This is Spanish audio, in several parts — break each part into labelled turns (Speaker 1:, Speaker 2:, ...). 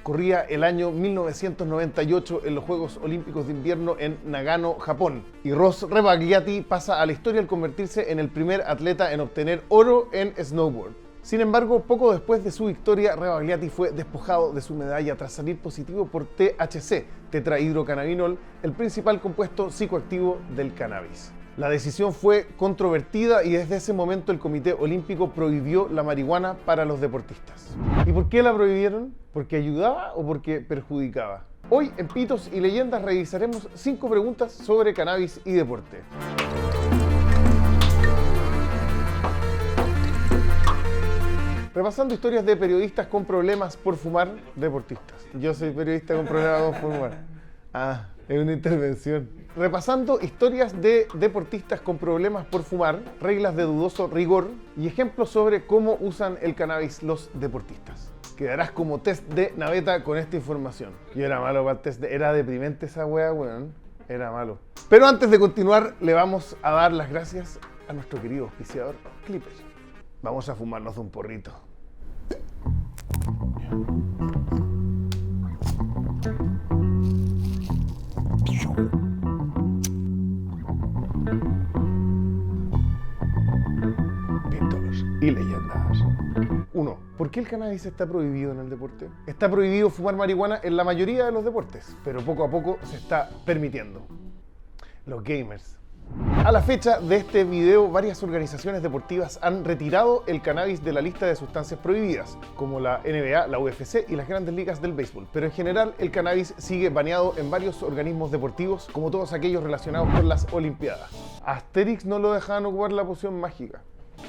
Speaker 1: Corría el año 1998 en los Juegos Olímpicos de Invierno en Nagano, Japón, y Ross Rebagliati pasa a la historia al convertirse en el primer atleta en obtener oro en snowboard. Sin embargo, poco después de su victoria, Rebagliati fue despojado de su medalla tras salir positivo por THC, tetrahidrocannabinol, el principal compuesto psicoactivo del cannabis. La decisión fue controvertida y desde ese momento el Comité Olímpico prohibió la marihuana para los deportistas. ¿Y por qué la prohibieron? ¿Porque ayudaba o porque perjudicaba? Hoy en Pitos y Leyendas revisaremos 5 preguntas sobre cannabis y deporte. Repasando historias de periodistas con problemas por fumar, deportistas. Yo soy periodista con problemas por fumar. Ah, es una intervención. Repasando historias de deportistas con problemas por fumar, reglas de dudoso rigor y ejemplos sobre cómo usan el cannabis los deportistas. Quedarás como test de naveta con esta información. Yo era malo para el test era deprimente esa wea, weón. Era malo. Pero antes de continuar, le vamos a dar las gracias a nuestro querido auspiciador Clipper. Vamos a fumarnos un porrito. Pitos y leyendas. 1. ¿Por qué el cannabis está prohibido en el deporte? Está prohibido fumar marihuana en la mayoría de los deportes, pero poco a poco se está permitiendo. Los gamers. A la fecha de este video, varias organizaciones deportivas han retirado el cannabis de la lista de sustancias prohibidas, como la NBA, la UFC y las grandes ligas del béisbol. Pero en general, el cannabis sigue baneado en varios organismos deportivos, como todos aquellos relacionados con las Olimpiadas. A Asterix no lo dejaban ocupar la poción mágica.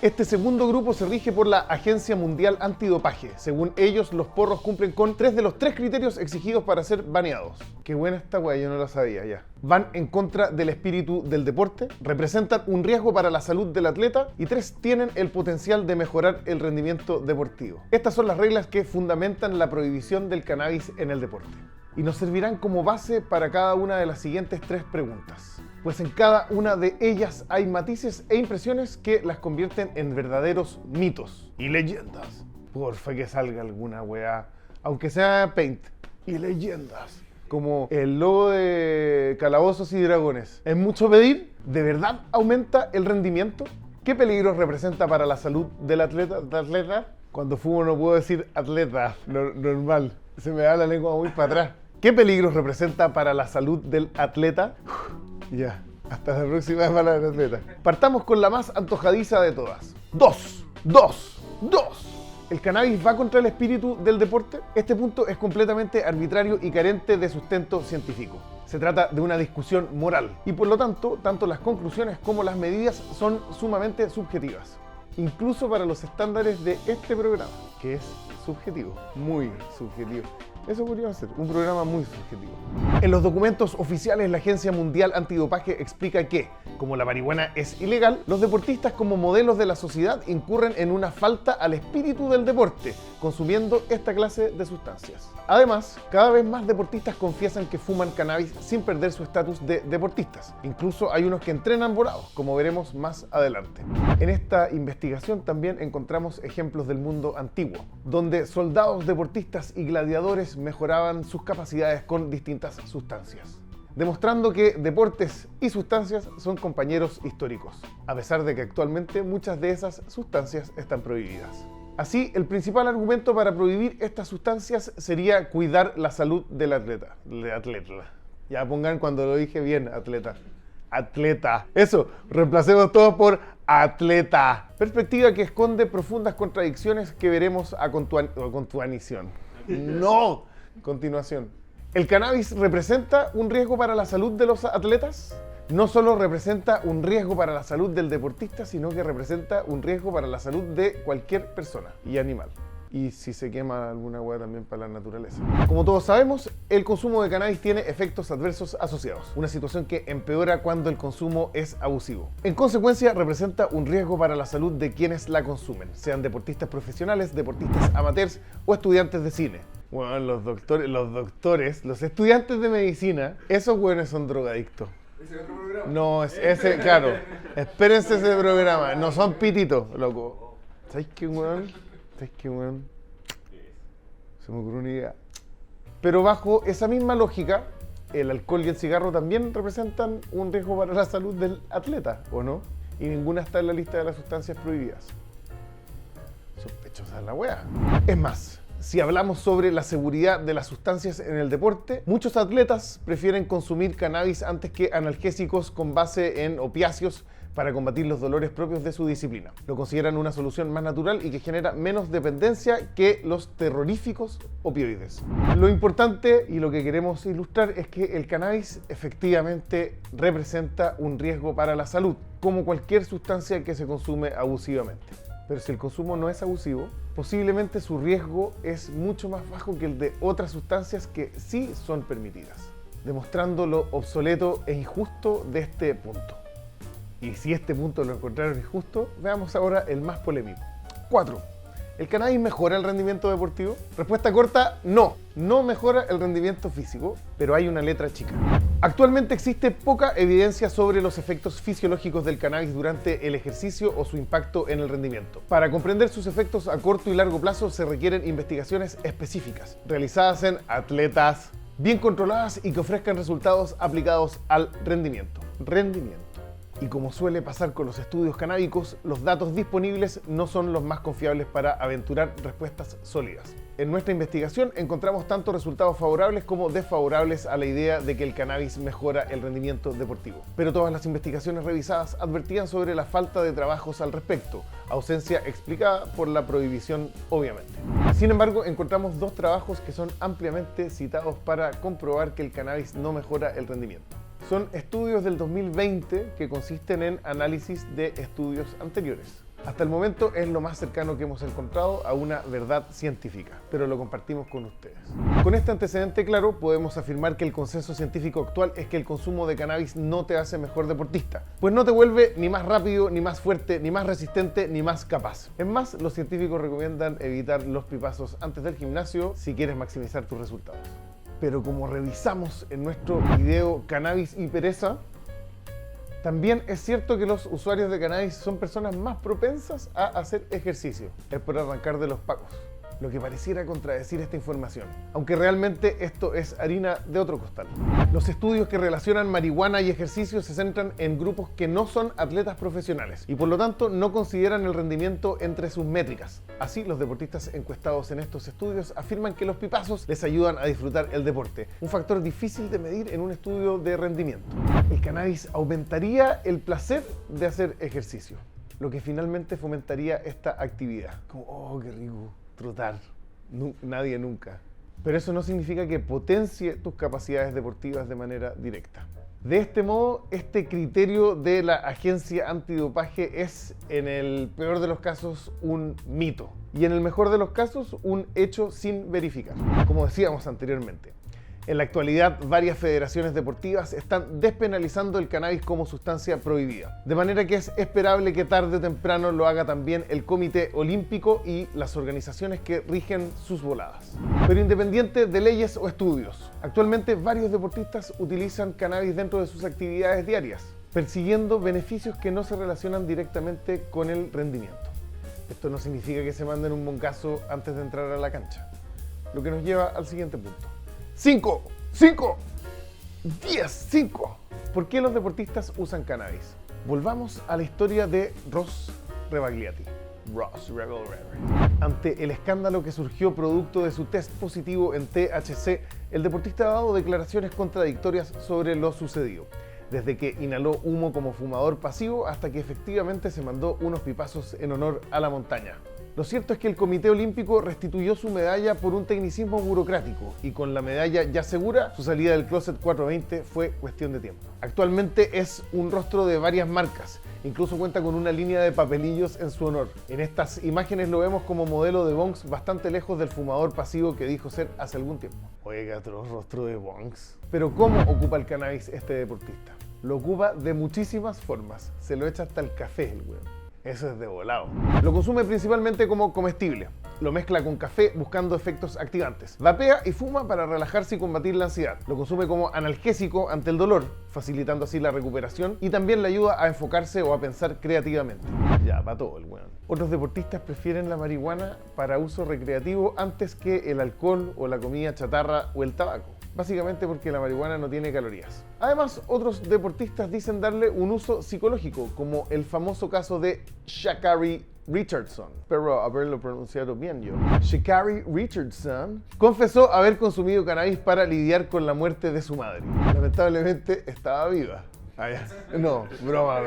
Speaker 1: Este segundo grupo se rige por la Agencia Mundial Antidopaje. Según ellos, los porros cumplen con 3 de los 3 criterios exigidos para ser baneados. Qué buena esta weá, yo no la sabía ya. Van en contra del espíritu del deporte, representan un riesgo para la salud del atleta y 3 tienen el potencial de mejorar el rendimiento deportivo. Estas son las reglas que fundamentan la prohibición del cannabis en el deporte. Y nos servirán como base para cada una de las siguientes 3 preguntas. Pues en cada una de ellas hay matices e impresiones que las convierten en verdaderos mitos y leyendas. Porfa que salga alguna weá, aunque sea Paint. Y leyendas, como el logo de Calabozos y Dragones. ¿Es mucho pedir? ¿De verdad aumenta el rendimiento? ¿Qué peligros representa para la salud del atleta? Cuando fumo no puedo decir atleta, normal. Se me da la lengua muy para atrás. ¿Qué peligros representa para la salud del atleta? Ya, hasta la próxima palabra, atleta. Partamos con la más antojadiza de todas. 2. ¿El cannabis va contra el espíritu del deporte? Este punto es completamente arbitrario y carente de sustento científico. Se trata de una discusión moral y por lo tanto, tanto las conclusiones como las medidas son sumamente subjetivas. Incluso para los estándares de este programa, que es subjetivo, muy subjetivo. Eso podría ser un programa muy subjetivo. En los documentos oficiales, la Agencia Mundial Antidopaje explica que, como la marihuana es ilegal, los deportistas como modelos de la sociedad incurren en una falta al espíritu del deporte, consumiendo esta clase de sustancias. Además, cada vez más deportistas confiesan que fuman cannabis sin perder su estatus de deportistas. Incluso hay unos que entrenan volados, como veremos más adelante. En esta investigación también encontramos ejemplos del mundo antiguo, donde soldados, deportistas y gladiadores mejoraban sus capacidades con distintas sustancias, demostrando que deportes y sustancias son compañeros históricos, a pesar de que actualmente muchas de esas sustancias están prohibidas. Así, el principal argumento para prohibir estas sustancias sería cuidar la salud del atleta. Ya pongan cuando lo dije bien, atleta. Eso, reemplacemos todo por atleta. Perspectiva que esconde profundas contradicciones que veremos a continuación. No, continuación. ¿El cannabis representa un riesgo para la salud de los atletas? No solo representa un riesgo para la salud del deportista, sino que representa un riesgo para la salud de cualquier persona y animal. Y si se quema alguna hueá también para la naturaleza. Como todos sabemos, el consumo de cannabis tiene efectos adversos asociados, una situación que empeora cuando el consumo es abusivo. En consecuencia, representa un riesgo para la salud de quienes la consumen, sean deportistas profesionales, deportistas amateurs o estudiantes de cine. Bueno, los estudiantes de medicina, esos hueones son drogadictos.
Speaker 2: ¿Ese otro programa?
Speaker 1: No, ese, claro. Espérense ese programa. No son pititos, loco. ¿Sabes qué, weón? Se me ocurrió una idea. Pero bajo esa misma lógica, el alcohol y el cigarro también representan un riesgo para la salud del atleta, ¿o no? Y ninguna está en la lista de las sustancias prohibidas. Sospechosa la wea. Es más, si hablamos sobre la seguridad de las sustancias en el deporte, muchos atletas prefieren consumir cannabis antes que analgésicos con base en opiáceos para combatir los dolores propios de su disciplina. Lo consideran una solución más natural y que genera menos dependencia que los terroríficos opioides. Lo importante y lo que queremos ilustrar es que el cannabis efectivamente representa un riesgo para la salud, como cualquier sustancia que se consume abusivamente. Pero si el consumo no es abusivo, posiblemente su riesgo es mucho más bajo que el de otras sustancias que sí son permitidas, demostrando lo obsoleto e injusto de este punto. Y si este punto lo encontraron injusto, veamos ahora el más polémico. 4. ¿El cannabis mejora el rendimiento deportivo? Respuesta corta, no. No mejora el rendimiento físico, pero hay una letra chica. Actualmente existe poca evidencia sobre los efectos fisiológicos del cannabis durante el ejercicio o su impacto en el rendimiento. Para comprender sus efectos a corto y largo plazo se requieren investigaciones específicas, realizadas en atletas, bien controladas y que ofrezcan resultados aplicados al rendimiento. Y como suele pasar con los estudios canábicos, los datos disponibles no son los más confiables para aventurar respuestas sólidas. En nuestra investigación encontramos tanto resultados favorables como desfavorables a la idea de que el cannabis mejora el rendimiento deportivo. Pero todas las investigaciones revisadas advertían sobre la falta de trabajos al respecto, ausencia explicada por la prohibición, obviamente. Sin embargo, encontramos 2 trabajos que son ampliamente citados para comprobar que el cannabis no mejora el rendimiento. Son estudios del 2020 que consisten en análisis de estudios anteriores. Hasta el momento es lo más cercano que hemos encontrado a una verdad científica, pero lo compartimos con ustedes. Con este antecedente claro, podemos afirmar que el consenso científico actual es que el consumo de cannabis no te hace mejor deportista, pues no te vuelve ni más rápido, ni más fuerte, ni más resistente, ni más capaz. Es más, los científicos recomiendan evitar los pipazos antes del gimnasio si quieres maximizar tus resultados. Pero como revisamos en nuestro video Cannabis y Pereza, también es cierto que los usuarios de cannabis son personas más propensas a hacer ejercicio. Es por arrancar de los pacos, lo que pareciera contradecir esta información, aunque realmente esto es harina de otro costal. Los estudios que relacionan marihuana y ejercicio se centran en grupos que no son atletas profesionales y por lo tanto no consideran el rendimiento entre sus métricas. Así, los deportistas encuestados en estos estudios afirman que los pipazos les ayudan a disfrutar el deporte, un factor difícil de medir en un estudio de rendimiento. El cannabis aumentaría el placer de hacer ejercicio, lo que finalmente fomentaría esta actividad. Como, oh, qué rico trotar. Nadie nunca. Pero eso no significa que potencie tus capacidades deportivas de manera directa. De este modo, este criterio de la agencia antidopaje es, en el peor de los casos, un mito. Y en el mejor de los casos, un hecho sin verificar. Como decíamos anteriormente. En la actualidad, varias federaciones deportivas están despenalizando el cannabis como sustancia prohibida. De manera que es esperable que tarde o temprano lo haga también el Comité Olímpico y las organizaciones que rigen sus voladas. Pero independiente de leyes o estudios, actualmente varios deportistas utilizan cannabis dentro de sus actividades diarias, persiguiendo beneficios que no se relacionan directamente con el rendimiento. Esto no significa que se manden un bongazo antes de entrar a la cancha. Lo que nos lleva al siguiente punto. 5, 10, 5. ¿Por qué los deportistas usan cannabis? Volvamos a la historia de Ross Rebagliati. Ante el escándalo que surgió producto de su test positivo en THC, el deportista ha dado declaraciones contradictorias sobre lo sucedido. Desde que inhaló humo como fumador pasivo hasta que efectivamente se mandó unos pipazos en honor a la montaña. Lo cierto es que el Comité Olímpico restituyó su medalla por un tecnicismo burocrático y con la medalla ya segura, su salida del Closet 420 fue cuestión de tiempo. Actualmente es un rostro de varias marcas, incluso cuenta con una línea de papelillos en su honor. En estas imágenes lo vemos como modelo de bongs bastante lejos del fumador pasivo que dijo ser hace algún tiempo. Oiga, otro rostro de bongs. Pero ¿cómo ocupa el cannabis este deportista? Lo ocupa de muchísimas formas, se lo echa hasta el café el weón. Eso es de volado. Lo consume principalmente como comestible. lo mezcla con café buscando efectos activantes. Vapea y fuma para relajarse y combatir la ansiedad. Lo consume como analgésico ante el dolor, facilitando así la recuperación y también le ayuda a enfocarse o a pensar creativamente. Ya, va todo el weón. Otros deportistas prefieren la marihuana para uso recreativo antes que el alcohol o la comida chatarra o el tabaco. Básicamente porque la marihuana no tiene calorías. Además, otros deportistas dicen darle un uso psicológico, como el famoso caso de Sha'Carri Richardson. Espero haberlo pronunciado bien yo. Sha'Carri Richardson confesó haber consumido cannabis para lidiar con la muerte de su madre. Lamentablemente estaba viva. No, broma.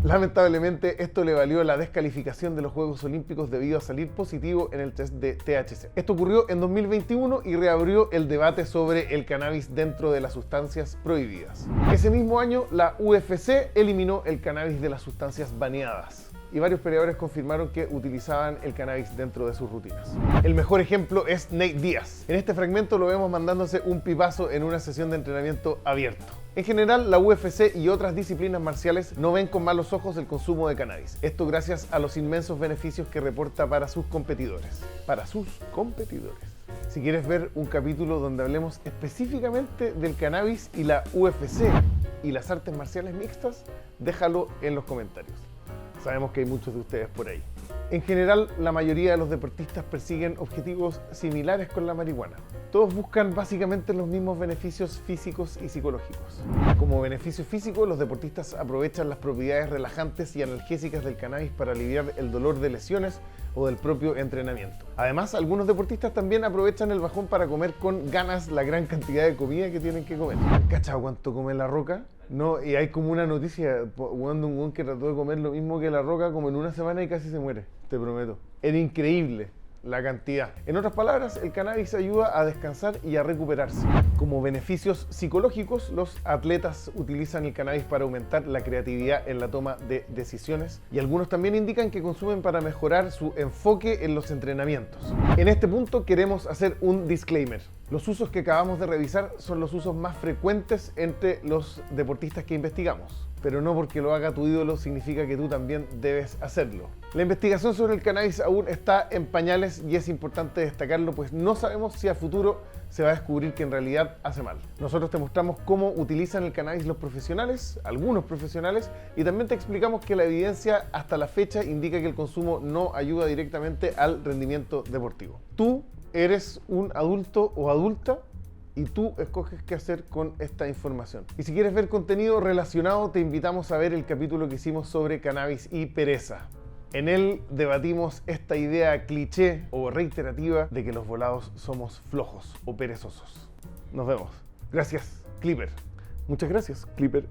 Speaker 1: Lamentablemente, esto le valió la descalificación de los Juegos Olímpicos debido a salir positivo en el test de THC. Esto ocurrió en 2021 y reabrió el debate sobre el cannabis dentro de las sustancias prohibidas. Ese mismo año, la UFC eliminó el cannabis de las sustancias baneadas. Y varios peleadores confirmaron que utilizaban el cannabis dentro de sus rutinas. El mejor ejemplo es Nate Diaz. En este fragmento lo vemos mandándose un pipazo en una sesión de entrenamiento abierto. En general, la UFC y otras disciplinas marciales no ven con malos ojos el consumo de cannabis. Esto gracias a los inmensos beneficios que reporta para sus competidores. Si quieres ver un capítulo donde hablemos específicamente del cannabis y la UFC y las artes marciales mixtas, déjalo en los comentarios. Sabemos que hay muchos de ustedes por ahí. En general, la mayoría de los deportistas persiguen objetivos similares con la marihuana. Todos buscan básicamente los mismos beneficios físicos y psicológicos. Como beneficio físico, los deportistas aprovechan las propiedades relajantes y analgésicas del cannabis para aliviar el dolor de lesiones o del propio entrenamiento. Además, algunos deportistas también aprovechan el bajón para comer con ganas la gran cantidad de comida que tienen que comer. ¿Cachai cuánto come La Roca? No, y hay como una noticia, cuando un que trató de comer lo mismo que La Roca como en una semana y casi se muere, te prometo. Era increíble la cantidad. En otras palabras, el cannabis ayuda a descansar y a recuperarse. Como beneficios psicológicos, los atletas utilizan el cannabis para aumentar la creatividad en la toma de decisiones y algunos también indican que consumen para mejorar su enfoque en los entrenamientos. En este punto queremos hacer un disclaimer. Los usos que acabamos de revisar son los usos más frecuentes entre los deportistas que investigamos, pero no porque lo haga tu ídolo significa que tú también debes hacerlo. La investigación sobre el cannabis aún está en pañales y es importante destacarlo, pues no sabemos si a futuro se va a descubrir que en realidad hace mal. Nosotros te mostramos cómo utilizan el cannabis los profesionales, algunos profesionales, y también te explicamos que la evidencia hasta la fecha indica que el consumo no ayuda directamente al rendimiento deportivo. Tú eres un adulto o adulta y tú escoges qué hacer con esta información. Y si quieres ver contenido relacionado, te invitamos a ver el capítulo que hicimos sobre cannabis y pereza. En él debatimos esta idea cliché o reiterativa de que los volados somos flojos o perezosos. Nos vemos. Gracias, Clipper. Muchas gracias, Clipper.